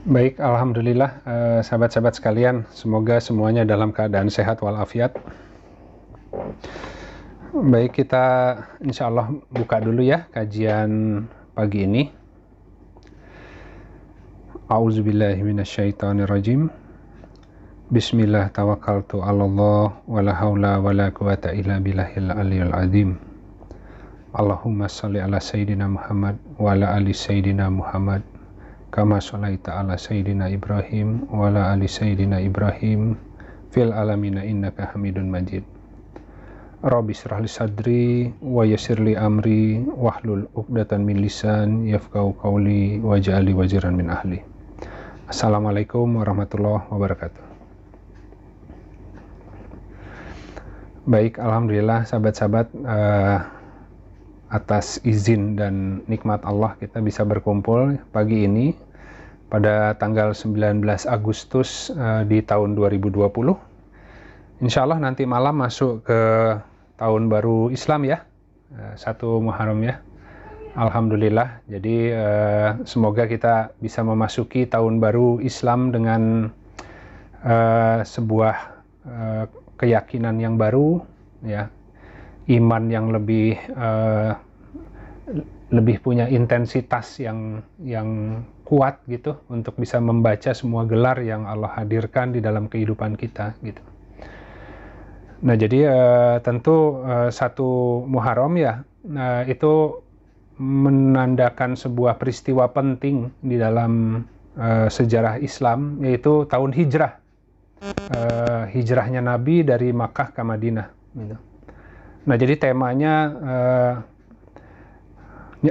Baik, alhamdulillah, sahabat-sahabat sekalian, semoga semuanya dalam keadaan sehat walafiat. Baik, kita insya Allah buka dulu ya kajian pagi ini. A'udzubillahi minasyaitonirrajim. Bismillah tawakkaltu 'alallah wala haula wala quwata illa billahil aliyil azim. Allahumma shalli ala sayyidina Muhammad wa ala ali sayyidina Muhammad kama sholaita ala sayyidina Ibrahim wa ala ali sayyidina Ibrahim fil alamina innaka hamidun majid. Rabbi shrah li sadri wa yassir li amri wahlul 'uqdatan min lisan yafqahu qawli waj'al li waziran min ahli. Assalamualaikum warahmatullahi wabarakatuh. Baik, alhamdulillah sahabat-sahabat, atas izin dan nikmat Allah kita bisa berkumpul pagi ini pada tanggal 19 Agustus di tahun 2020. Insya Allah nanti malam masuk ke tahun baru Islam ya, 1 Muharram ya. Alhamdulillah, jadi semoga kita bisa memasuki tahun baru Islam dengan sebuah keyakinan yang baru ya, iman yang lebih punya intensitas yang kuat gitu untuk bisa membaca semua gelar yang Allah hadirkan di dalam kehidupan kita gitu. Nah, jadi tentu 1 Muharram ya, itu menandakan sebuah peristiwa penting di dalam sejarah Islam, yaitu tahun hijrah, hijrahnya Nabi dari Makkah ke Madinah gitu. Nah, jadi temanya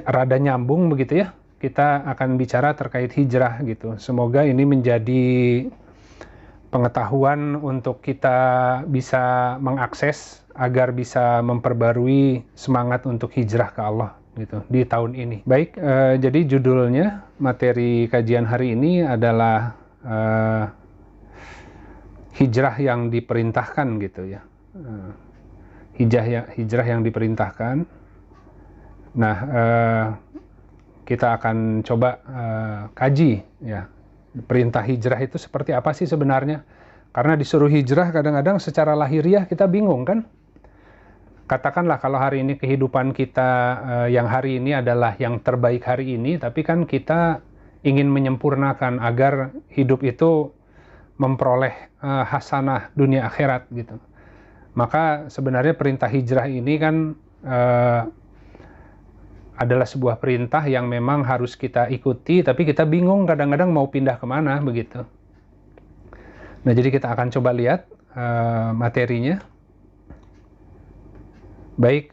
rada nyambung begitu ya. Kita akan bicara terkait hijrah gitu. Semoga ini menjadi pengetahuan untuk kita bisa mengakses agar bisa memperbarui semangat untuk hijrah ke Allah gitu di tahun ini. Baik, jadi judulnya materi kajian hari ini adalah hijrah yang diperintahkan gitu ya. Hijrah yang diperintahkan. Nah, kita akan coba kaji ya, perintah hijrah itu seperti apa sih sebenarnya. Karena disuruh hijrah kadang-kadang secara lahiriah kita bingung kan. Katakanlah kalau hari ini kehidupan kita yang hari ini adalah yang terbaik hari ini, tapi kan kita ingin menyempurnakan agar hidup itu memperoleh hasanah dunia akhirat gitu. Maka sebenarnya perintah hijrah ini kan adalah sebuah perintah yang memang harus kita ikuti, tapi kita bingung kadang-kadang mau pindah kemana begitu. Nah, jadi kita akan coba lihat materinya. Baik,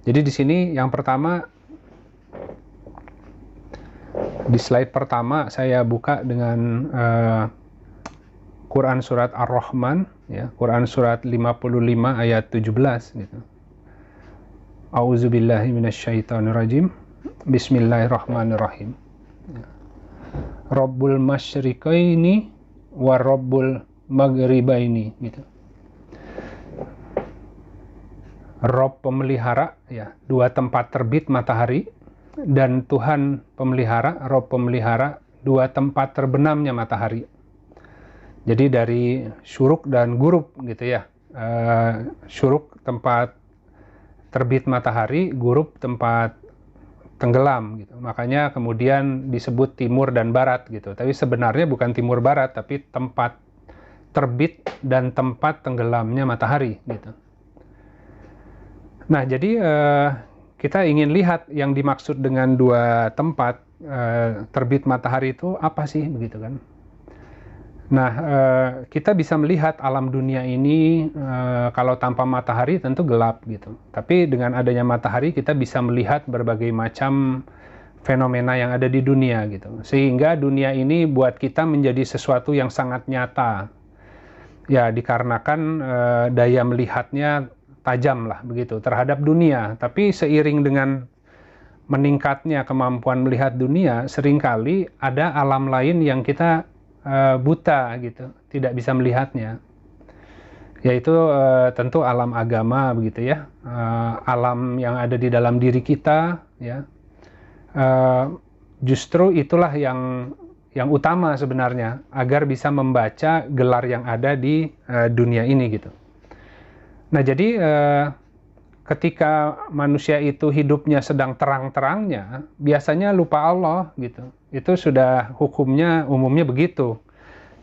jadi di sini yang pertama, di slide pertama saya buka dengan Quran surat Ar-Rahman ya, Quran surat 55 ayat 17 gitu. A'udzubillahi minasyaitonirrajim. Bismillahirrahmanirrahim. Ya. Rabbul masyriqaini wa rabbul maghribaini gitu. Rabb pemelihara ya, 2 tempat terbit matahari, dan Tuhan pemelihara, Rabb pemelihara 2 tempat terbenamnya matahari. Jadi dari syuruk dan gurub gitu ya. Syuruk tempat terbit matahari, gurub tempat tenggelam gitu. Makanya kemudian disebut timur dan barat gitu. Tapi sebenarnya bukan timur barat, tapi tempat terbit dan tempat tenggelamnya matahari gitu. Nah, jadi kita ingin lihat yang dimaksud dengan 2 tempat terbit matahari itu apa sih begitu kan. Nah, kita bisa melihat alam dunia ini kalau tanpa matahari tentu gelap gitu. Tapi dengan adanya matahari kita bisa melihat berbagai macam fenomena yang ada di dunia gitu. Sehingga dunia ini buat kita menjadi sesuatu yang sangat nyata. Ya, dikarenakan daya melihatnya tajam lah begitu terhadap dunia. Tapi seiring dengan meningkatnya kemampuan melihat dunia, seringkali ada alam lain yang kita buta gitu, tidak bisa melihatnya, yaitu tentu alam agama begitu ya, alam yang ada di dalam diri kita ya, justru itulah yang utama sebenarnya, agar bisa membaca gelar yang ada di dunia ini gitu. Nah, jadi ketika manusia itu hidupnya sedang terang-terangnya, biasanya lupa Allah gitu. Itu sudah hukumnya umumnya begitu.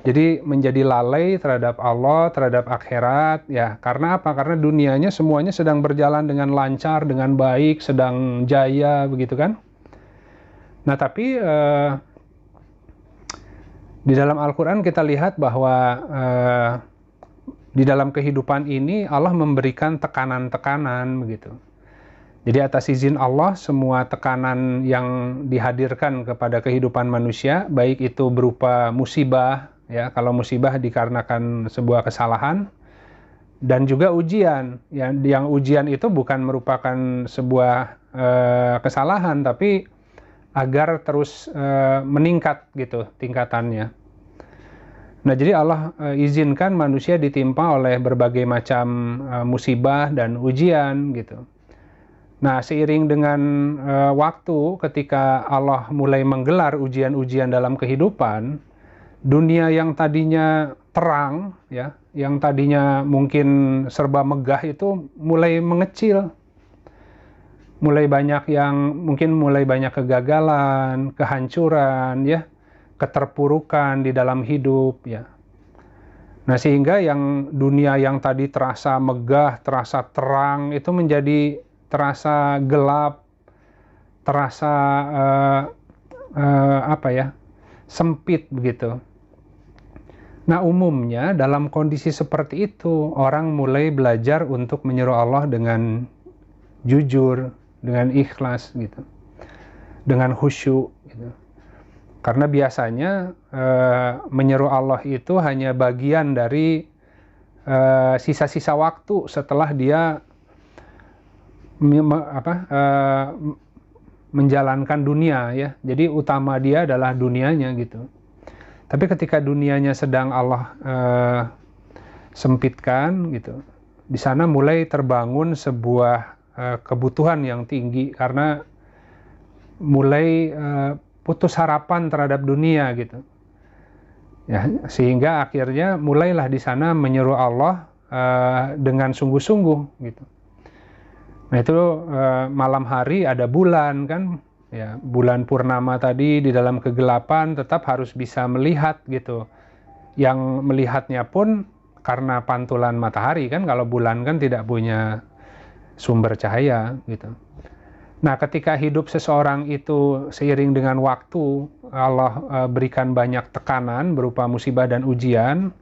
Jadi menjadi lalai terhadap Allah, terhadap akhirat, ya karena apa? Karena dunianya semuanya sedang berjalan dengan lancar, dengan baik, sedang jaya, begitu kan? Nah, tapi di dalam Al-Quran kita lihat bahwa di dalam kehidupan ini Allah memberikan tekanan-tekanan begitu. Jadi atas izin Allah, semua tekanan yang dihadirkan kepada kehidupan manusia, baik itu berupa musibah, ya kalau musibah dikarenakan sebuah kesalahan, dan juga ujian. Yang ujian itu bukan merupakan sebuah kesalahan, tapi agar terus meningkat gitu tingkatannya. Nah, jadi Allah izinkan manusia ditimpa oleh berbagai macam musibah dan ujian gitu. Nah, seiring dengan waktu ketika Allah mulai menggelar ujian-ujian dalam kehidupan, dunia yang tadinya terang, ya, yang tadinya mungkin serba megah itu mulai mengecil. Mulai banyak kegagalan, kehancuran, ya, keterpurukan di dalam hidup, ya. Nah, sehingga yang dunia yang tadi terasa megah, terasa terang, itu menjadi terasa gelap, terasa sempit begitu. Nah, umumnya dalam kondisi seperti itu, orang mulai belajar untuk menyeru Allah dengan jujur, dengan ikhlas gitu, dengan khusyuk gitu. Karena biasanya menyeru Allah itu hanya bagian dari sisa-sisa waktu setelah dia menjalankan dunia, ya. Jadi utama dia adalah dunianya gitu. Tapi ketika dunianya sedang Allah sempitkan gitu, di sana mulai terbangun sebuah kebutuhan yang tinggi karena mulai putus harapan terhadap dunia gitu. Ya, sehingga akhirnya mulailah di sana menyeru Allah dengan sungguh-sungguh gitu. Nah, itu malam hari ada bulan kan, ya, bulan purnama tadi di dalam kegelapan tetap harus bisa melihat gitu. Yang melihatnya pun karena pantulan matahari kan, kalau bulan kan tidak punya sumber cahaya gitu. Nah, ketika hidup seseorang itu seiring dengan waktu, Allah berikan banyak tekanan berupa musibah dan ujian,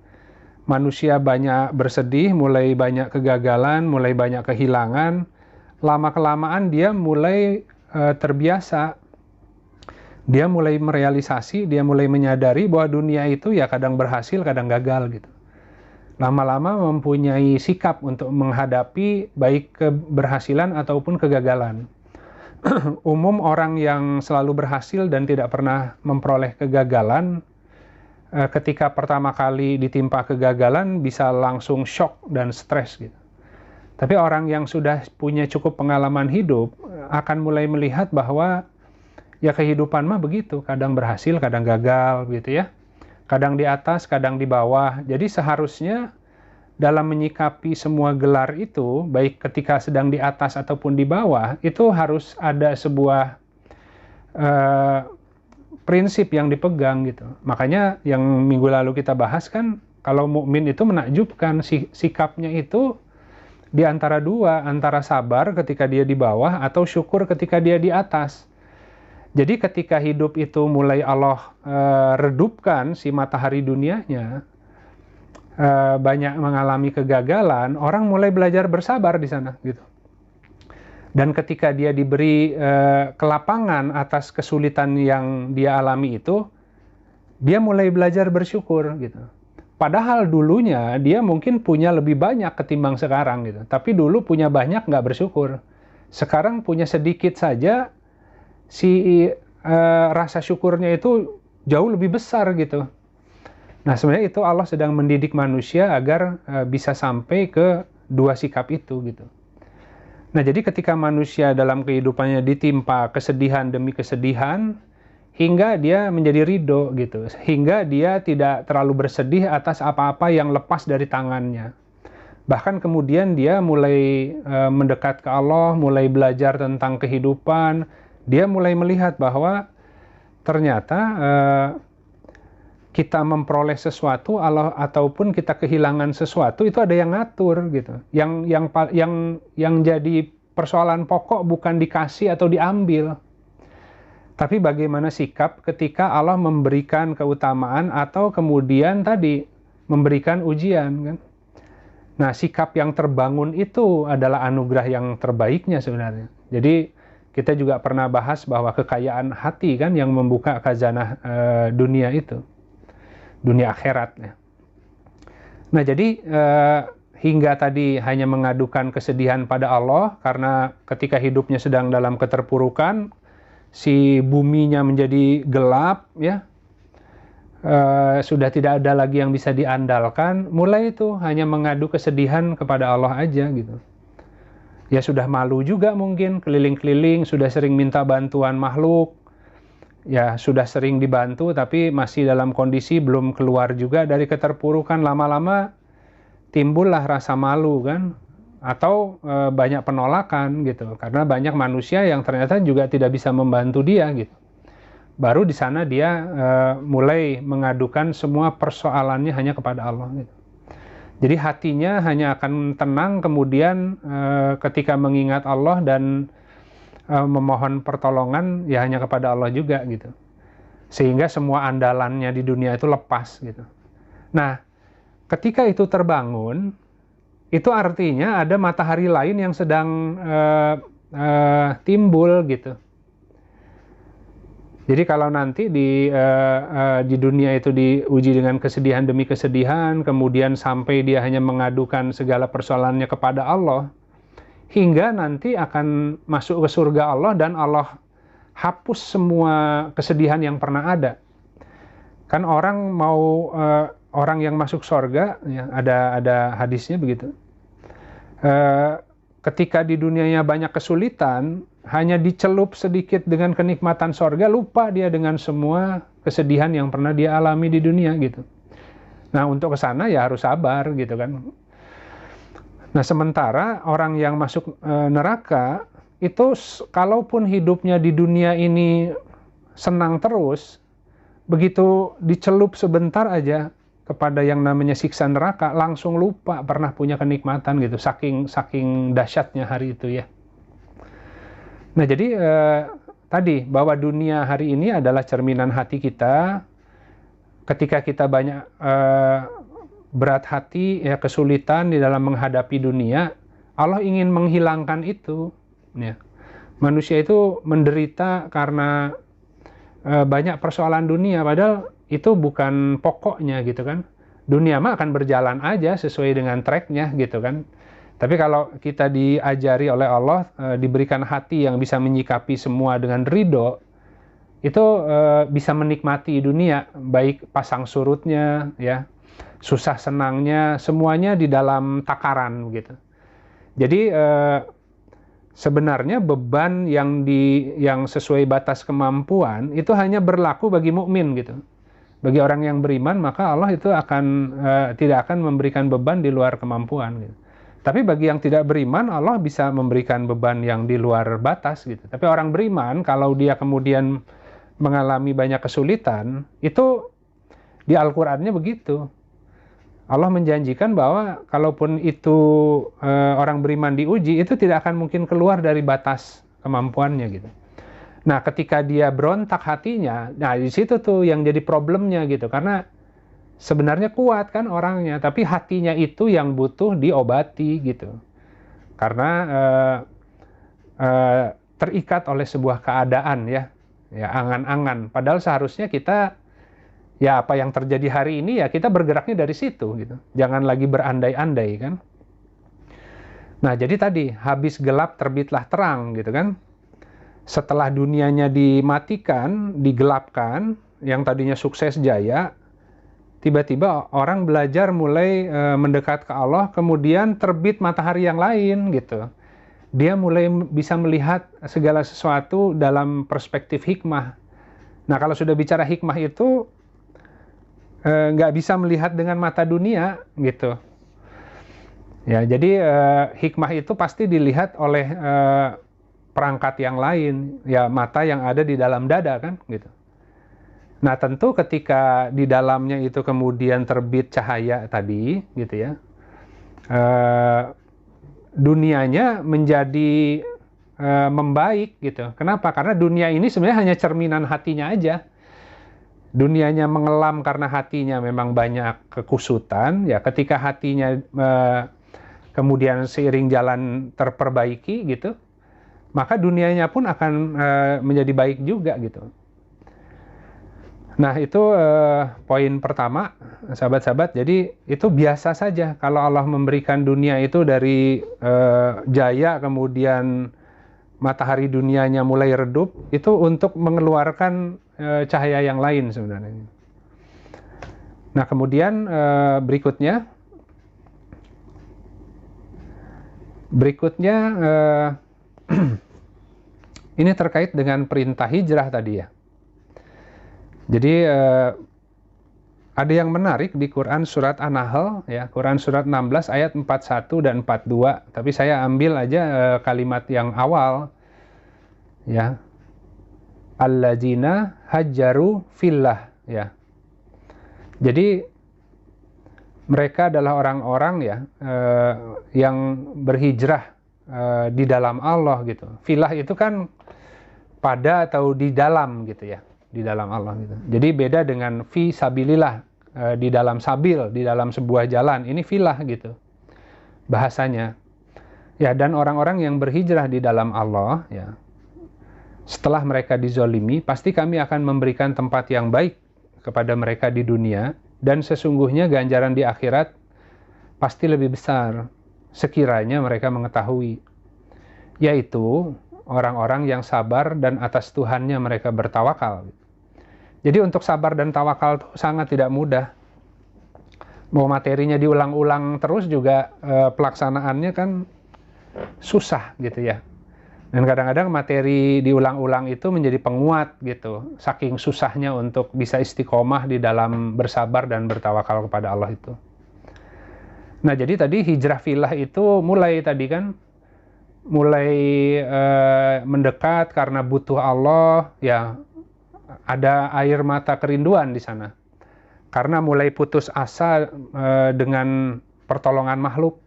manusia banyak bersedih, mulai banyak kegagalan, mulai banyak kehilangan, lama-kelamaan dia mulai terbiasa, dia mulai merealisasi, dia mulai menyadari bahwa dunia itu ya kadang berhasil, kadang gagal gitu. Lama-lama mempunyai sikap untuk menghadapi baik keberhasilan ataupun kegagalan. Umum orang yang selalu berhasil dan tidak pernah memperoleh kegagalan, ketika pertama kali ditimpa kegagalan bisa langsung shock dan stres gitu. Tapi orang yang sudah punya cukup pengalaman hidup akan mulai melihat bahwa ya kehidupan mah begitu, kadang berhasil, kadang gagal gitu ya. Kadang di atas, kadang di bawah. Jadi seharusnya dalam menyikapi semua gelar itu, baik ketika sedang di atas ataupun di bawah, itu harus ada sebuah prinsip yang dipegang gitu. Makanya yang minggu lalu kita bahas kan, kalau mukmin itu menakjubkan, sikapnya itu di antara dua, antara sabar ketika dia di bawah atau syukur ketika dia di atas. Jadi ketika hidup itu mulai Allah redupkan si matahari dunianya, banyak mengalami kegagalan, orang mulai belajar bersabar di sana gitu. Dan ketika dia diberi kelapangan atas kesulitan yang dia alami itu, dia mulai belajar bersyukur gitu. Padahal dulunya dia mungkin punya lebih banyak ketimbang sekarang gitu. Tapi dulu punya banyak nggak bersyukur. Sekarang punya sedikit saja, si rasa syukurnya itu jauh lebih besar gitu. Nah, sebenarnya itu Allah sedang mendidik manusia agar bisa sampai ke dua sikap itu gitu. Nah, jadi ketika manusia dalam kehidupannya ditimpa kesedihan demi kesedihan, hingga dia menjadi ridho gitu, hingga dia tidak terlalu bersedih atas apa-apa yang lepas dari tangannya. Bahkan kemudian dia mulai mendekat ke Allah, mulai belajar tentang kehidupan, dia mulai melihat bahwa ternyata kita memperoleh sesuatu ataupun kita kehilangan sesuatu itu ada yang ngatur gitu. Yang jadi persoalan pokok bukan dikasih atau diambil, tapi bagaimana sikap ketika Allah memberikan keutamaan atau kemudian tadi memberikan ujian kan. Nah, sikap yang terbangun itu adalah anugerah yang terbaiknya sebenarnya. Jadi kita juga pernah bahas bahwa kekayaan hati kan yang membuka khazanah dunia itu, dunia akhirat ya. Nah, jadi hingga tadi hanya mengadukan kesedihan pada Allah karena ketika hidupnya sedang dalam keterpurukan, si buminya menjadi gelap ya. Sudah tidak ada lagi yang bisa diandalkan, mulai itu hanya mengadu kesedihan kepada Allah aja gitu. Ya sudah malu juga mungkin, keliling-keliling, sudah sering minta bantuan makhluk, ya sudah sering dibantu tapi masih dalam kondisi belum keluar juga dari keterpurukan, lama-lama timbullah rasa malu kan, atau banyak penolakan gitu, karena banyak manusia yang ternyata juga tidak bisa membantu dia gitu. Baru di sana dia mulai mengadukan semua persoalannya hanya kepada Allah gitu. Jadi hatinya hanya akan tenang kemudian ketika mengingat Allah dan memohon pertolongan ya hanya kepada Allah juga gitu. Sehingga semua andalannya di dunia itu lepas gitu. Nah, ketika itu terbangun, itu artinya ada matahari lain yang sedang timbul gitu. Jadi kalau nanti di dunia itu diuji dengan kesedihan demi kesedihan, kemudian sampai dia hanya mengadukan segala persoalannya kepada Allah, hingga nanti akan masuk ke surga Allah dan Allah hapus semua kesedihan yang pernah ada. Kan orang mau orang yang masuk surga, ya, ada hadisnya begitu. Ketika di dunianya banyak kesulitan, hanya dicelup sedikit dengan kenikmatan sorga, lupa dia dengan semua kesedihan yang pernah dia alami di dunia gitu. Nah, untuk ke sana ya harus sabar gitu kan. Nah, sementara orang yang masuk neraka itu kalaupun hidupnya di dunia ini senang terus, begitu dicelup sebentar aja kepada yang namanya siksa neraka, langsung lupa pernah punya kenikmatan gitu, saking dahsyatnya hari itu ya. Nah, jadi tadi bahwa dunia hari ini adalah cerminan hati kita. Ketika kita banyak berat hati, ya kesulitan di dalam menghadapi dunia, Allah ingin menghilangkan itu. Ya. Manusia itu menderita karena banyak persoalan dunia, padahal itu bukan pokoknya gitu kan. Dunia mah akan berjalan aja sesuai dengan tracknya gitu kan. Tapi kalau kita diajari oleh Allah, diberikan hati yang bisa menyikapi semua dengan ridho, itu bisa menikmati dunia, baik pasang surutnya, ya, susah senangnya, semuanya di dalam takaran gitu. Jadi sebenarnya beban yang sesuai batas kemampuan itu hanya berlaku bagi mukmin gitu. Bagi orang yang beriman, maka Allah itu tidak akan memberikan beban di luar kemampuan gitu. Tapi bagi yang tidak beriman, Allah bisa memberikan beban yang di luar batas gitu. Tapi orang beriman, kalau dia kemudian mengalami banyak kesulitan, itu di Al-Qur'annya begitu. Allah menjanjikan bahwa kalaupun itu orang beriman diuji, itu tidak akan mungkin keluar dari batas kemampuannya gitu. Nah, ketika dia berontak hatinya, nah di situ tuh yang jadi problemnya gitu. Karena sebenarnya kuat kan orangnya, tapi hatinya itu yang butuh diobati gitu. Karena terikat oleh sebuah keadaan ya angan-angan. Padahal seharusnya kita ya apa yang terjadi hari ini ya kita bergeraknya dari situ gitu. Jangan lagi berandai-andai kan. Nah, jadi tadi habis gelap terbitlah terang gitu kan. Setelah dunianya dimatikan, digelapkan, yang tadinya sukses jaya, tiba-tiba orang belajar mulai mendekat ke Allah, kemudian terbit matahari yang lain gitu. Dia mulai bisa melihat segala sesuatu dalam perspektif hikmah. Nah, kalau sudah bicara hikmah itu nggak bisa melihat dengan mata dunia gitu. Ya, jadi hikmah itu pasti dilihat oleh perangkat yang lain, ya mata yang ada di dalam dada kan gitu. Nah, tentu ketika di dalamnya itu kemudian terbit cahaya tadi gitu ya, dunianya menjadi membaik gitu. Kenapa? Karena dunia ini sebenarnya hanya cerminan hatinya aja. Dunianya mengelam karena hatinya memang banyak kekusutan, ya ketika hatinya kemudian seiring jalan terperbaiki gitu, maka dunianya pun akan menjadi baik juga gitu. Nah, itu poin pertama, sahabat-sahabat. Jadi itu biasa saja kalau Allah memberikan dunia itu dari jaya, kemudian matahari dunianya mulai redup, itu untuk mengeluarkan cahaya yang lain sebenarnya. Nah, kemudian berikutnya ini terkait dengan perintah hijrah tadi ya. Jadi ada yang menarik di Quran surat An-Nahl ya, Quran surat 16 ayat 41 dan 42. Tapi saya ambil aja kalimat yang awal ya. Alladzina hajjaru fillah ya. Jadi mereka adalah orang-orang ya yang berhijrah di dalam Allah gitu. Fillah itu kan pada atau di dalam gitu ya, di dalam Allah gitu. Jadi beda dengan fi sabilillah, di dalam sabil, di dalam sebuah jalan. Ini fillah gitu bahasanya. Ya, dan orang-orang yang berhijrah di dalam Allah ya, setelah mereka dizolimi, pasti kami akan memberikan tempat yang baik kepada mereka di dunia, dan sesungguhnya ganjaran di akhirat pasti lebih besar sekiranya mereka mengetahui, yaitu orang-orang yang sabar dan atas Tuhannya mereka bertawakal. Jadi untuk sabar dan tawakal itu sangat tidak mudah. Mau materinya diulang-ulang terus juga pelaksanaannya kan susah gitu ya. Dan kadang-kadang materi diulang-ulang itu menjadi penguat gitu, saking susahnya untuk bisa istiqomah di dalam bersabar dan bertawakal kepada Allah itu. Nah, jadi tadi hijrah fillah itu mulai tadi kan, mulai mendekat karena butuh Allah, ya ada air mata kerinduan di sana. Karena mulai putus asa dengan pertolongan makhluk.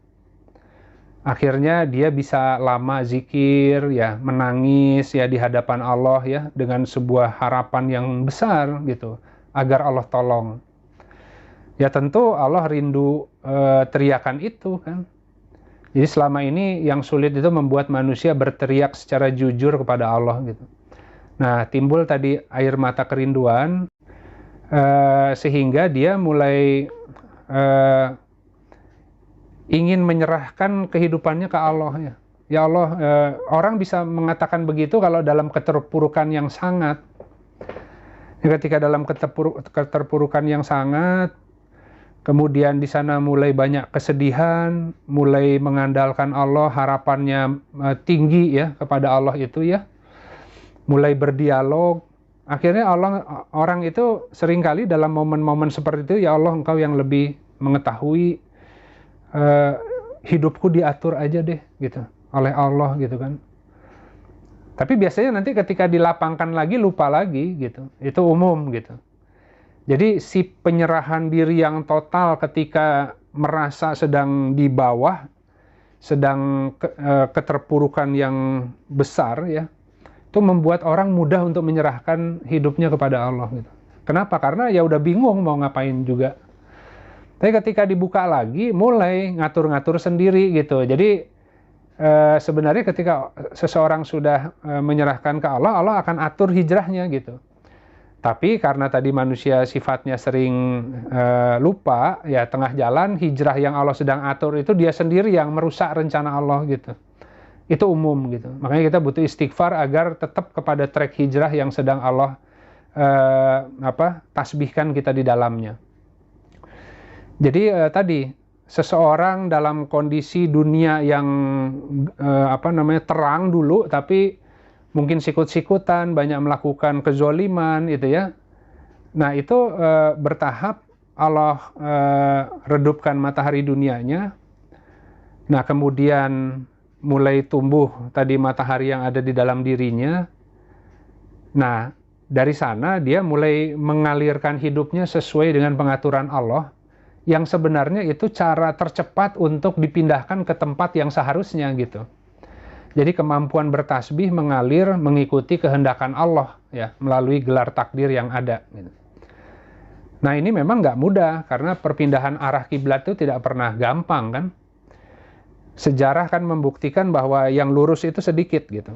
Akhirnya dia bisa lama zikir ya, menangis ya di hadapan Allah ya, dengan sebuah harapan yang besar gitu agar Allah tolong. Ya tentu Allah rindu teriakan itu kan. Jadi selama ini yang sulit itu membuat manusia berteriak secara jujur kepada Allah gitu. Nah, timbul tadi air mata kerinduan sehingga dia mulai ingin menyerahkan kehidupannya ke Allah ya. Ya Allah, orang bisa mengatakan begitu kalau dalam keterpurukan yang sangat. Ketika dalam keterpurukan yang sangat, kemudian di sana mulai banyak kesedihan, mulai mengandalkan Allah, harapannya tinggi ya kepada Allah itu ya. Mulai berdialog. Akhirnya orang itu seringkali dalam momen-momen seperti itu, ya Allah, Engkau yang lebih mengetahui, hidupku diatur aja deh gitu oleh Allah gitu kan. Tapi biasanya nanti ketika dilapangkan lagi lupa lagi gitu. Itu umum gitu. Jadi si penyerahan diri yang total ketika merasa sedang di bawah, sedang keterpurukan yang besar ya, itu membuat orang mudah untuk menyerahkan hidupnya kepada Allah gitu. Kenapa? Karena ya udah bingung mau ngapain juga. Tapi ketika dibuka lagi, mulai ngatur-ngatur sendiri gitu. Jadi sebenarnya ketika seseorang sudah menyerahkan ke Allah, Allah akan atur hijrahnya gitu. Tapi karena tadi manusia sifatnya sering lupa, ya tengah jalan hijrah yang Allah sedang atur itu dia sendiri yang merusak rencana Allah gitu. Itu umum gitu. Makanya kita butuh istighfar agar tetap kepada track hijrah yang sedang Allah tasbihkan kita di dalamnya. Jadi tadi seseorang dalam kondisi dunia yang terang dulu, tapi mungkin sikut-sikutan, banyak melakukan kezoliman, itu ya. Nah, itu bertahap Allah redupkan matahari dunianya. Nah, kemudian mulai tumbuh tadi matahari yang ada di dalam dirinya. Nah, dari sana dia mulai mengalirkan hidupnya sesuai dengan pengaturan Allah, yang sebenarnya itu cara tercepat untuk dipindahkan ke tempat yang seharusnya gitu. Jadi kemampuan bertasbih mengalir mengikuti kehendakan Allah ya, melalui gelar takdir yang ada gitu. Nah, ini memang nggak mudah karena perpindahan arah kiblat itu tidak pernah gampang kan. Sejarah kan membuktikan bahwa yang lurus itu sedikit gitu.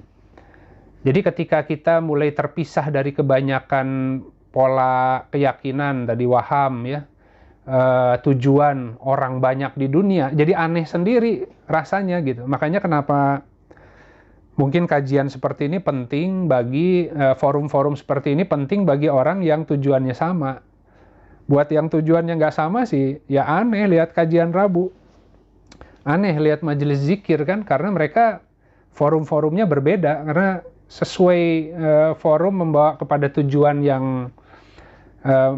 Jadi ketika kita mulai terpisah dari kebanyakan pola keyakinan tadi waham ya, tujuan orang banyak di dunia, jadi aneh sendiri rasanya gitu. Makanya kenapa mungkin kajian seperti ini penting bagi forum-forum seperti ini penting bagi orang yang tujuannya sama. Buat yang tujuannya nggak sama sih, ya aneh lihat kajian Rabu. Aneh lihat majelis zikir kan, karena mereka forum-forumnya berbeda, karena sesuai forum membawa kepada tujuan yang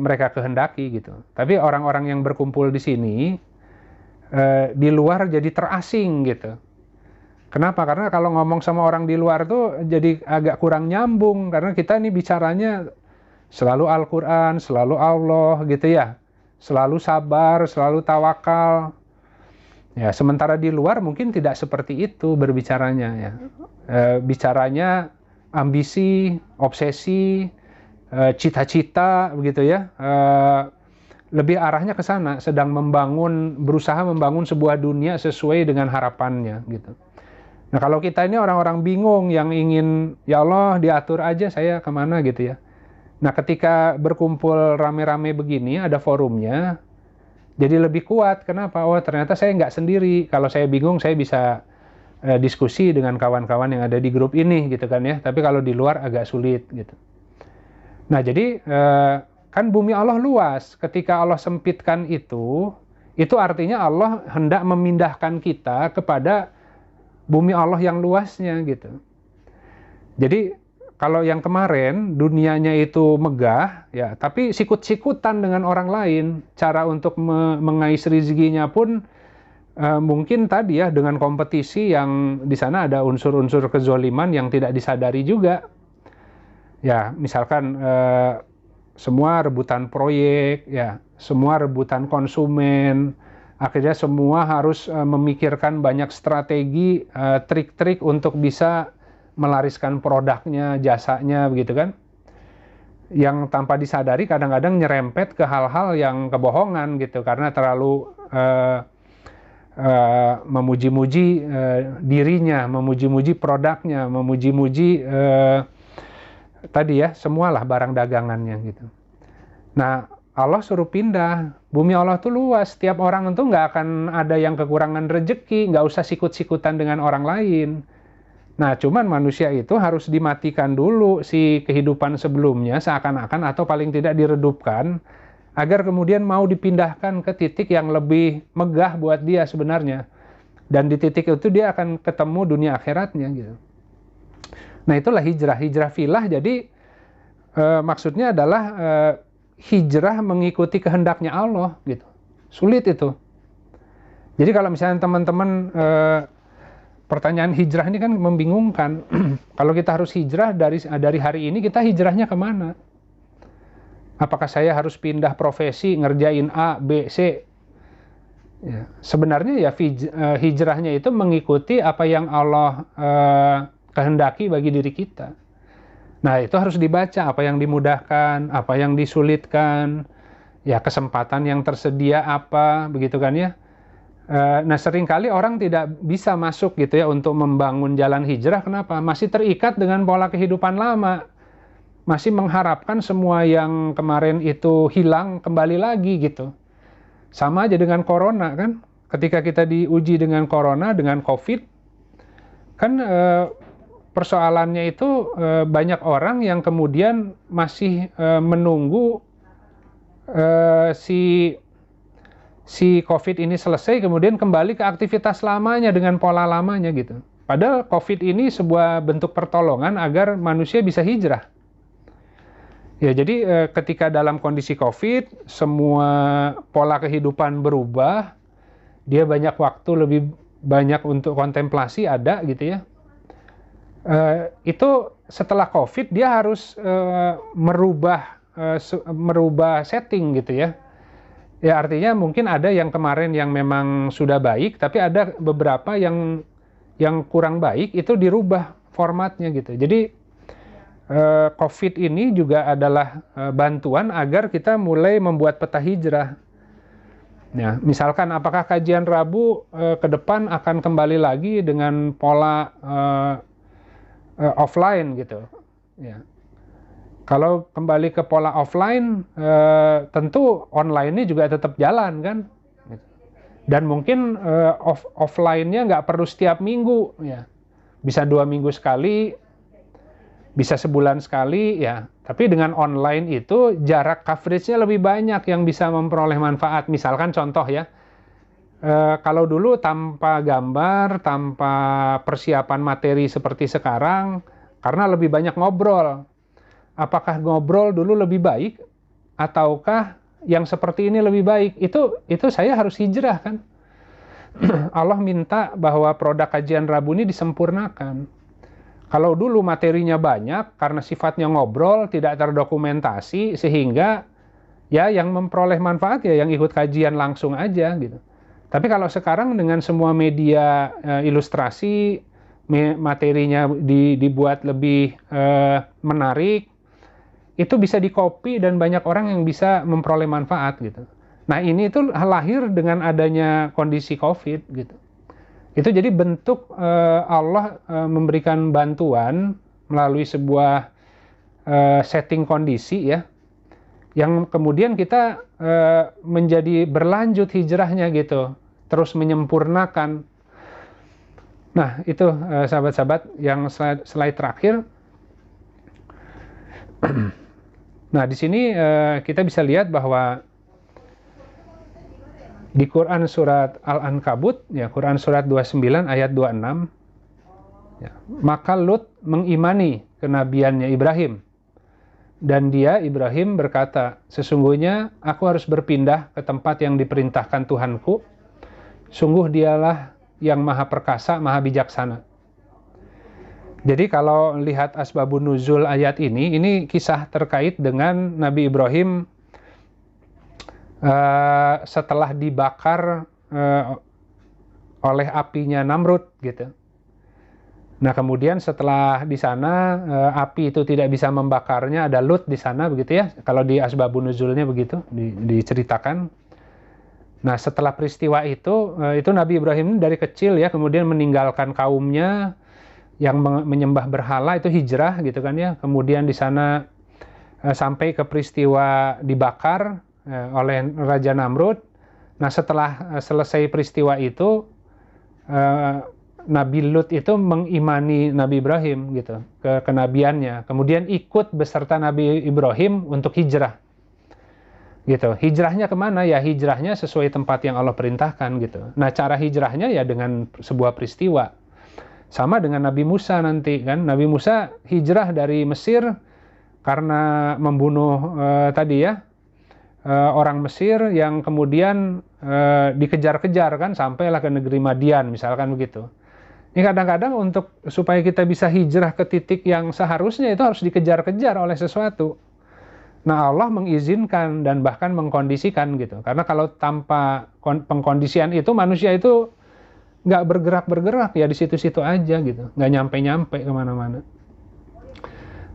mereka kehendaki gitu. Tapi orang-orang yang berkumpul di sini di luar jadi terasing gitu. Kenapa? Karena kalau ngomong sama orang di luar tuh jadi agak kurang nyambung, karena kita ini bicaranya selalu Al-Quran, selalu Allah gitu ya, selalu sabar, selalu tawakal. Ya, sementara di luar mungkin tidak seperti itu berbicaranya ya. Bicaranya ambisi, obsesi, cita-cita begitu ya. Lebih arahnya ke sana, sedang berusaha membangun sebuah dunia sesuai dengan harapannya gitu. Nah, kalau kita ini orang-orang bingung yang ingin ya Allah diatur aja saya kemana gitu ya. Nah, ketika berkumpul rame-rame begini ada forumnya, jadi lebih kuat. Kenapa? Oh, ternyata saya nggak sendiri. Kalau saya bingung, saya bisa diskusi dengan kawan-kawan yang ada di grup ini, gitu kan ya. Tapi kalau di luar agak sulit, gitu. Nah, jadi kan bumi Allah luas. Ketika Allah sempitkan itu artinya Allah hendak memindahkan kita kepada bumi Allah yang luasnya, gitu. Jadi kalau yang kemarin dunianya itu megah ya, tapi sikut-sikutan dengan orang lain, cara untuk mengais rezekinya pun mungkin tadi ya dengan kompetisi yang di sana ada unsur-unsur kezoliman yang tidak disadari juga. Ya, misalkan semua rebutan proyek ya, semua rebutan konsumen, akhirnya semua harus memikirkan banyak strategi, trik-trik untuk bisa melariskan produknya, jasanya, begitu kan. Yang tanpa disadari kadang-kadang nyerempet ke hal-hal yang kebohongan gitu, karena terlalu memuji-muji dirinya, memuji-muji produknya, memuji-muji tadi ya, semualah barang dagangannya gitu. Nah, Allah suruh pindah. Bumi Allah tuh luas, setiap orang itu nggak akan ada yang kekurangan rezeki, nggak usah sikut-sikutan dengan orang lain. Nah, cuman manusia itu harus dimatikan dulu si kehidupan sebelumnya seakan-akan, atau paling tidak diredupkan, agar kemudian mau dipindahkan ke titik yang lebih megah buat dia sebenarnya. Dan di titik itu dia akan ketemu dunia akhiratnya gitu. Nah, itulah hijrah filah. Jadi maksudnya adalah hijrah mengikuti kehendaknya Allah gitu. Sulit itu. Jadi kalau misalnya teman-teman pertanyaan hijrah ini kan membingungkan. Kalau kita harus hijrah dari hari ini, kita hijrahnya kemana? Apakah saya harus pindah profesi, ngerjain A, B, C? Ya, sebenarnya ya hijrahnya itu mengikuti apa yang Allah kehendaki bagi diri kita. Nah, itu harus dibaca apa yang dimudahkan, apa yang disulitkan, ya kesempatan yang tersedia apa, begitu kan ya. Nah, seringkali orang tidak bisa masuk gitu ya untuk membangun jalan hijrah. Kenapa? Masih terikat dengan pola kehidupan lama. Masih mengharapkan semua yang kemarin itu hilang kembali lagi gitu. Sama aja dengan corona kan. Ketika kita diuji dengan corona, dengan COVID, kan persoalannya itu banyak orang yang kemudian masih menunggu si COVID ini selesai, kemudian kembali ke aktivitas lamanya dengan pola lamanya gitu. Padahal COVID ini sebuah bentuk pertolongan agar manusia bisa hijrah. Ya, jadi ketika dalam kondisi COVID, semua pola kehidupan berubah, dia banyak waktu lebih banyak untuk kontemplasi ada gitu ya. Itu setelah COVID dia harus merubah setting gitu ya. Ya artinya mungkin ada yang kemarin yang memang sudah baik, tapi ada beberapa yang kurang baik itu dirubah formatnya gitu. Jadi COVID ini juga adalah bantuan agar kita mulai membuat peta hijrah. Ya, misalkan apakah kajian Rabu ke depan akan kembali lagi dengan pola offline gitu. Ya. Kalau kembali ke pola offline, tentu online-nya juga tetap jalan kan. Dan mungkin offline-nya nggak perlu setiap minggu. Ya. Bisa 2 minggu sekali, bisa sebulan sekali, ya. Tapi dengan online itu jarak coverage-nya lebih banyak yang bisa memperoleh manfaat. Misalkan contoh ya, kalau dulu tanpa gambar, tanpa persiapan materi seperti sekarang, karena lebih banyak ngobrol. Apakah ngobrol dulu lebih baik, ataukah yang seperti ini lebih baik? Itu saya harus hijrah kan. Allah minta bahwa produk kajian Rabu ini disempurnakan. Kalau dulu materinya banyak, karena sifatnya ngobrol, tidak terdokumentasi, sehingga ya yang memperoleh manfaat ya yang ikut kajian langsung aja gitu. Tapi kalau sekarang dengan semua media ilustrasi, materinya dibuat lebih menarik, itu bisa di-copy dan banyak orang yang bisa memperoleh manfaat gitu. Nah ini itu lahir dengan adanya kondisi COVID gitu. Itu jadi bentuk Allah memberikan bantuan melalui sebuah setting kondisi ya, yang kemudian kita menjadi berlanjut hijrahnya gitu, terus menyempurnakan. Nah itu sahabat-sahabat yang slide terakhir. Nah di sini kita bisa lihat bahwa di Quran surat Al-Ankabut, ya Quran surat 29 ayat 26, ya, maka Lut mengimani kenabiannya Ibrahim. Dan dia, Ibrahim, berkata, sesungguhnya aku harus berpindah ke tempat yang diperintahkan Tuhanku. Sungguh dialah yang maha perkasa, maha bijaksana. Jadi kalau lihat asbabun nuzul ayat ini kisah terkait dengan Nabi Ibrahim setelah dibakar oleh apinya Namrud gitu. Nah kemudian setelah di sana api itu tidak bisa membakarnya, ada Lut di sana begitu ya. Kalau di asbabun nuzulnya begitu diceritakan. Nah setelah peristiwa itu Nabi Ibrahim dari kecil ya kemudian meninggalkan kaumnya yang menyembah berhala, itu hijrah gitu kan ya. Kemudian di sana sampai ke peristiwa dibakar oleh Raja Namrud. Nah setelah selesai peristiwa itu Nabi Lut itu mengimani Nabi Ibrahim gitu ke kenabiannya, kemudian ikut beserta Nabi Ibrahim untuk hijrah gitu. Hijrahnya kemana? Ya hijrahnya sesuai tempat yang Allah perintahkan gitu. Nah cara hijrahnya ya dengan sebuah peristiwa, sama dengan Nabi Musa nanti kan. Nabi Musa hijrah dari Mesir karena membunuh tadi ya orang Mesir yang kemudian dikejar-kejar kan sampailah ke negeri Madian misalkan begitu. Ini kadang-kadang untuk supaya kita bisa hijrah ke titik yang seharusnya itu harus dikejar-kejar oleh sesuatu. Nah Allah mengizinkan dan bahkan mengkondisikan gitu. Karena kalau tanpa pengkondisian itu manusia itu nggak bergerak-bergerak ya di situ-situ aja gitu. Nggak nyampe-nyampe kemana-mana.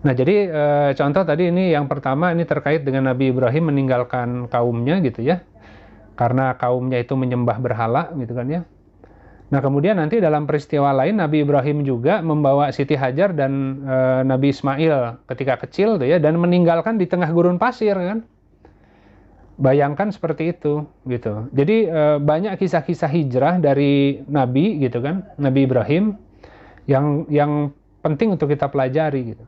Nah jadi contoh tadi ini yang pertama ini terkait dengan Nabi Ibrahim meninggalkan kaumnya gitu ya. Karena kaumnya itu menyembah berhala gitu kan ya. Nah kemudian nanti dalam peristiwa lain Nabi Ibrahim juga membawa Siti Hajar dan Nabi Ismail ketika kecil tuh ya, dan meninggalkan di tengah gurun pasir kan. Bayangkan seperti itu gitu. Jadi banyak kisah-kisah hijrah dari Nabi gitu kan, Nabi Ibrahim yang penting untuk kita pelajari gitu.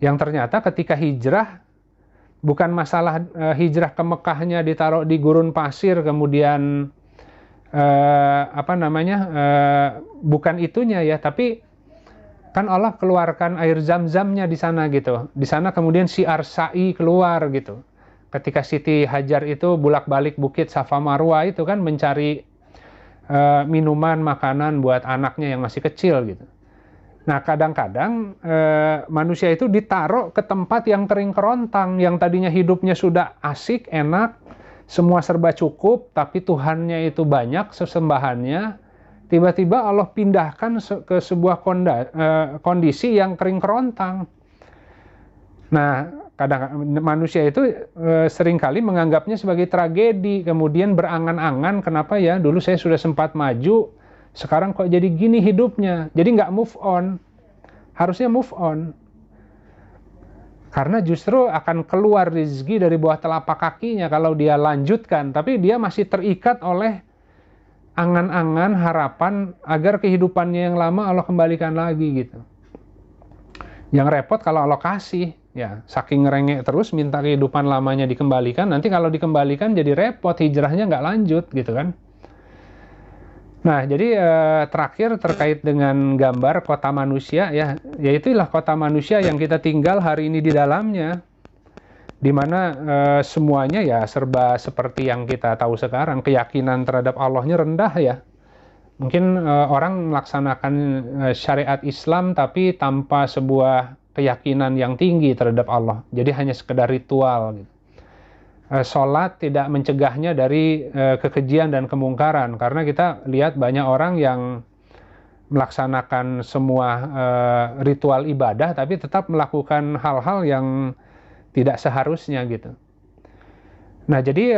Yang ternyata ketika hijrah bukan masalah hijrah ke Mekahnya ditaruh di gurun pasir kemudian apa namanya, bukan itunya ya, tapi kan Allah keluarkan air zam-zamnya di sana gitu. Di sana kemudian syiar sa'i keluar gitu. Ketika Siti Hajar itu bolak-balik bukit Safa Marwa itu kan mencari minuman, makanan buat anaknya yang masih kecil gitu. Nah, kadang-kadang manusia itu ditaruh ke tempat yang kering kerontang, yang tadinya hidupnya sudah asik, enak, semua serba cukup, tapi Tuhannya itu banyak sesembahannya. Tiba-tiba Allah pindahkan ke sebuah kondisi yang kering kerontang. Nah, kadang manusia itu seringkali menganggapnya sebagai tragedi, kemudian berangan-angan, kenapa ya dulu saya sudah sempat maju, sekarang kok jadi gini hidupnya. Jadi nggak move on. Harusnya move on. Karena justru akan keluar rezeki dari bawah telapak kakinya kalau dia lanjutkan, tapi dia masih terikat oleh angan-angan, harapan agar kehidupannya yang lama Allah kembalikan lagi gitu. Yang repot kalau Allah kasih, ya saking ngerengek terus minta kehidupan lamanya dikembalikan, nanti kalau dikembalikan jadi repot, hijrahnya nggak lanjut gitu kan. Nah, jadi terakhir terkait dengan gambar kota manusia ya, yaitulah kota manusia yang kita tinggal hari ini di dalamnya, di mana semuanya ya serba seperti yang kita tahu sekarang, keyakinan terhadap Allahnya rendah ya. Mungkin orang melaksanakan syariat Islam tapi tanpa sebuah keyakinan yang tinggi terhadap Allah. Jadi hanya sekedar ritual gitu. Sholat tidak mencegahnya dari kekejian dan kemungkaran, karena kita lihat banyak orang yang melaksanakan semua ritual ibadah tapi tetap melakukan hal-hal yang tidak seharusnya gitu. Nah, jadi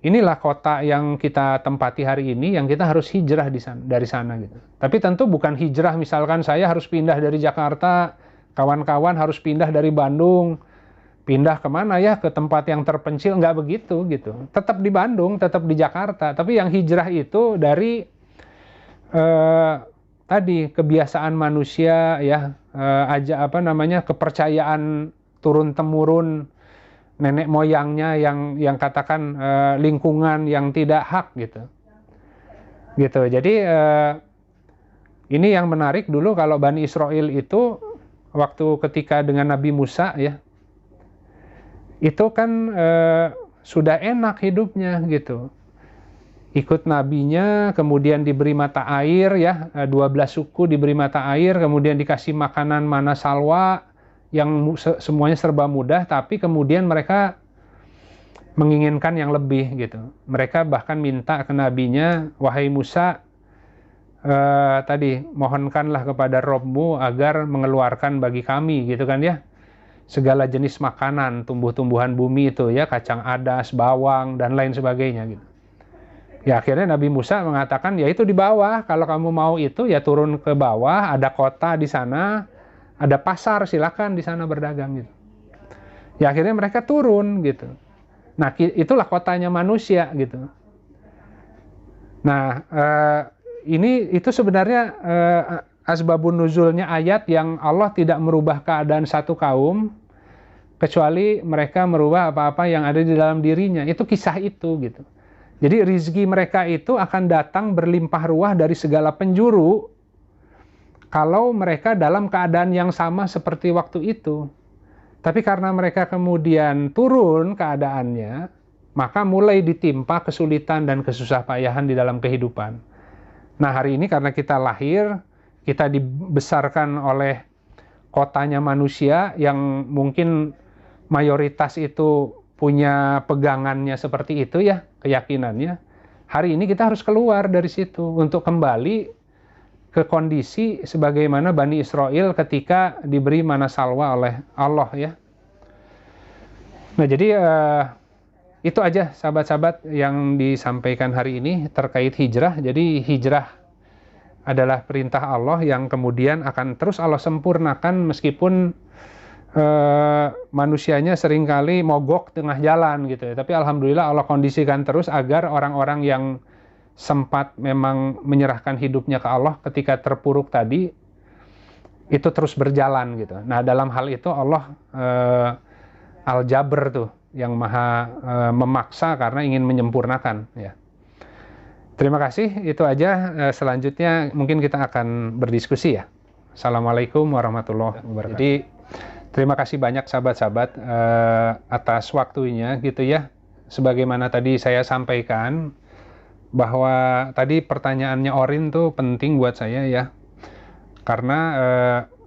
inilah kota yang kita tempati hari ini, yang kita harus hijrah dari sana gitu. Tapi tentu bukan hijrah misalkan saya harus pindah dari Jakarta, kawan-kawan harus pindah dari Bandung, pindah kemana ya, ke tempat yang terpencil, nggak begitu gitu. Tetap di Bandung, tetap di Jakarta, tapi yang hijrah itu dari tadi kebiasaan manusia ya, kepercayaan turun-temurun nenek moyangnya yang katakan lingkungan yang tidak hak gitu. Jadi ini yang menarik dulu kalau Bani Israel itu waktu ketika dengan Nabi Musa ya, itu kan sudah enak hidupnya gitu. Ikut nabinya, kemudian diberi mata air ya, 12 suku diberi mata air, kemudian dikasih makanan mana salwa, yang semuanya serba mudah, tapi kemudian mereka menginginkan yang lebih gitu. Mereka bahkan minta ke nabinya, wahai Musa, mohonkanlah kepada Robmu agar mengeluarkan bagi kami gitu kan ya, segala jenis makanan, tumbuh-tumbuhan bumi itu ya, kacang adas, bawang, dan lain sebagainya gitu. Ya akhirnya Nabi Musa mengatakan, ya itu di bawah, kalau kamu mau itu ya turun ke bawah, ada kota di sana, ada pasar, silakan di sana berdagang gitu. Ya akhirnya mereka turun gitu. Nah, itulah kotanya manusia gitu. Nah, itu sebenarnya asbabun nuzulnya ayat yang Allah tidak merubah keadaan satu kaum kecuali mereka merubah apa-apa yang ada di dalam dirinya. Itu kisah itu gitu. Jadi rizki mereka itu akan datang berlimpah ruah dari segala penjuru kalau mereka dalam keadaan yang sama seperti waktu itu. Tapi karena mereka kemudian turun keadaannya, maka mulai ditimpa kesulitan dan kesusah payahan di dalam kehidupan. Nah, hari ini karena kita lahir, kita dibesarkan oleh kotanya manusia yang mungkin mayoritas itu punya pegangannya seperti itu ya, keyakinannya. Hari ini kita harus keluar dari situ untuk kembali ke kondisi sebagaimana Bani Israel ketika diberi mana salwa oleh Allah ya. Nah, jadi itu aja sahabat-sahabat yang disampaikan hari ini terkait hijrah. Jadi hijrah adalah perintah Allah yang kemudian akan terus Allah sempurnakan meskipun manusianya seringkali mogok tengah jalan gitu ya. Tapi alhamdulillah Allah kondisikan terus agar orang-orang yang sempat memang menyerahkan hidupnya ke Allah ketika terpuruk tadi itu terus berjalan gitu. Nah, dalam hal itu Allah Al-Jabr tuh yang maha memaksa karena ingin menyempurnakan ya. Terima kasih, itu aja. Selanjutnya mungkin kita akan berdiskusi ya. Assalamualaikum warahmatullahi wabarakatuh. Jadi terima kasih banyak sahabat-sahabat atas waktunya gitu ya. Sebagaimana tadi saya sampaikan bahwa tadi pertanyaannya Orin tuh penting buat saya ya. Karena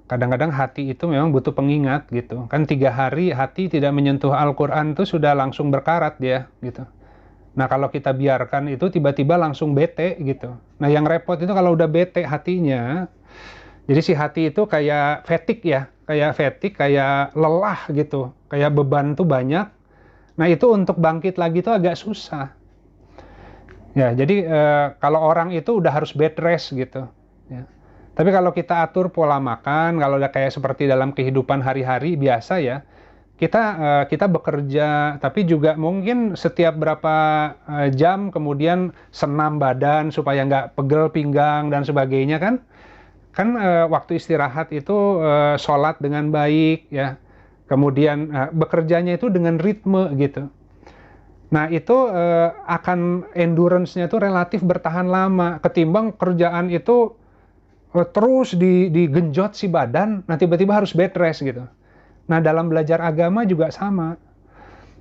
kadang-kadang hati itu memang butuh pengingat gitu. Kan 3 hari hati tidak menyentuh Al-Quran tuh sudah langsung berkarat dia gitu. Nah kalau kita biarkan itu tiba-tiba langsung bete gitu. Nah yang repot itu kalau udah bete hatinya, jadi si hati itu kayak fatigue ya, kayak lelah gitu, kayak beban tuh banyak. Nah itu untuk bangkit lagi tuh agak susah. Ya jadi kalau orang itu udah harus bed rest gitu. Ya. Tapi kalau kita atur pola makan, kalau udah kayak seperti dalam kehidupan hari-hari biasa ya, kita bekerja, tapi juga mungkin setiap berapa jam kemudian senam badan supaya nggak pegel pinggang dan sebagainya kan waktu istirahat itu sholat dengan baik ya, kemudian bekerjanya itu dengan ritme gitu. Nah itu akan endurance-nya itu relatif bertahan lama ketimbang kerjaan itu terus digenjot si badan, nah tiba-tiba harus bed rest gitu. Nah, dalam belajar agama juga sama.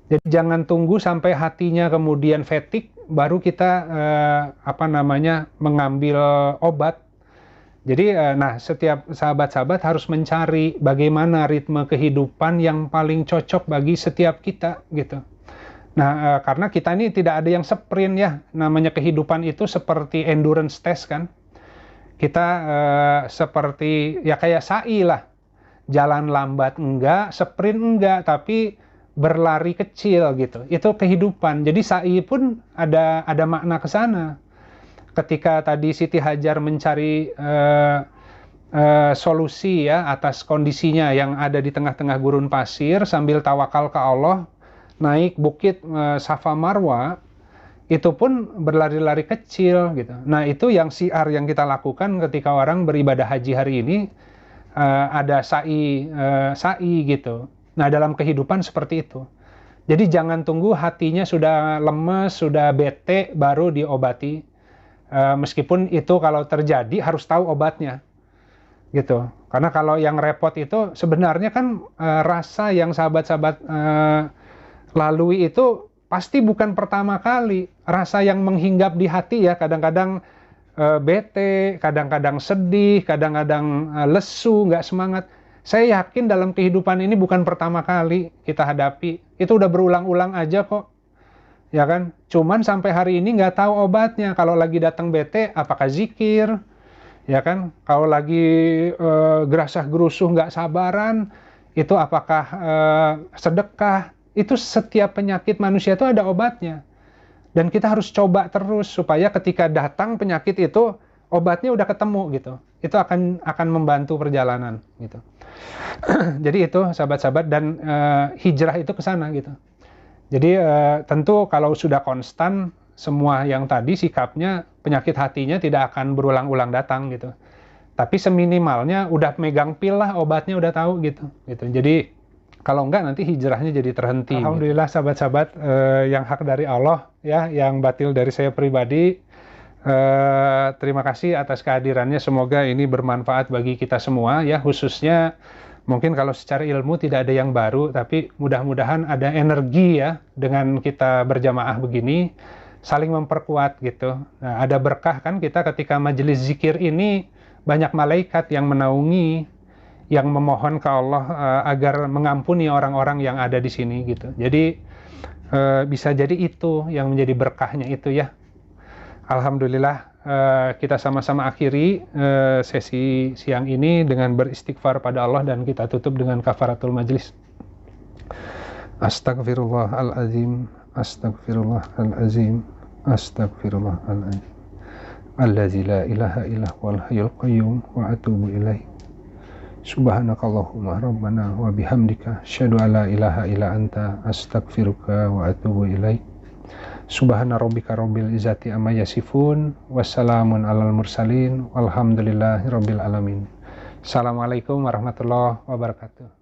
Jadi jangan tunggu sampai hatinya kemudian fatigue baru kita mengambil obat. Jadi nah setiap sahabat-sahabat harus mencari bagaimana ritme kehidupan yang paling cocok bagi setiap kita gitu. Nah, karena kita ini tidak ada yang sprint ya. Namanya kehidupan itu seperti endurance test kan. Kita seperti ya kayak sa'i lah. Jalan lambat enggak, sprint enggak, tapi berlari kecil gitu. Itu kehidupan. Jadi sa'i pun ada makna ke sana. Ketika tadi Siti Hajar mencari solusi ya atas kondisinya yang ada di tengah-tengah gurun pasir sambil tawakal ke Allah, naik bukit Safa Marwa, itu pun berlari-lari kecil gitu. Nah, itu yang syiar yang kita lakukan ketika orang beribadah haji hari ini. Ada sa'i gitu. Nah dalam kehidupan seperti itu. Jadi jangan tunggu hatinya sudah lemes, sudah bete baru diobati. Meskipun itu kalau terjadi harus tahu obatnya, gitu. Karena kalau yang repot itu sebenarnya kan rasa yang sahabat-sahabat lalui itu pasti bukan pertama kali. Rasa yang menghinggap di hati ya kadang-kadang bete, kadang-kadang sedih, kadang-kadang lesu, nggak semangat. Saya yakin dalam kehidupan ini bukan pertama kali kita hadapi. Itu udah berulang-ulang aja kok. Ya kan? Cuman sampai hari ini nggak tahu obatnya. Kalau lagi datang bete, apakah zikir? Ya kan? Kalau lagi gerasah-gerusuh nggak sabaran, itu apakah sedekah? Itu setiap penyakit manusia itu ada obatnya. Dan kita harus coba terus supaya ketika datang penyakit itu obatnya udah ketemu gitu. Itu akan membantu perjalanan gitu. Jadi itu sahabat-sahabat dan hijrah itu ke sana gitu. Jadi tentu kalau sudah konstan semua yang tadi sikapnya penyakit hatinya tidak akan berulang-ulang datang gitu. Tapi seminimalnya udah megang pil lah obatnya udah tahu gitu. Jadi kalau enggak nanti hijrahnya jadi terhenti. Alhamdulillah sahabat-sahabat yang hak dari Allah ya, yang batil dari saya pribadi. Terima kasih atas kehadirannya. Semoga ini bermanfaat bagi kita semua ya, khususnya mungkin kalau secara ilmu tidak ada yang baru, tapi mudah-mudahan ada energi ya dengan kita berjamaah begini, saling memperkuat gitu. Nah, ada berkah kan kita ketika majelis zikir ini banyak malaikat yang menaungi, yang memohon ke Allah agar mengampuni orang-orang yang ada di sini gitu. Jadi bisa jadi itu yang menjadi berkahnya itu ya. Alhamdulillah kita sama-sama akhiri sesi siang ini dengan beristighfar pada Allah dan kita tutup dengan kafaratul majlis. Astaghfirullahalazim, astaghfirullahalazim, astaghfirullahalazim. Allazi la ilaha illa huwal hayyul qayyum wa atubu ilaih. Subhanakallahumma rabbana wa bihamdika asyhadu an la ilaha illa anta astaghfiruka wa atubu ilaik. Subhana rabbika rabbil izzati amma yasifun wassalamun alal mursalin walhamdulillahi rabbil alamin. Assalamualaikum warahmatullahi wabarakatuh.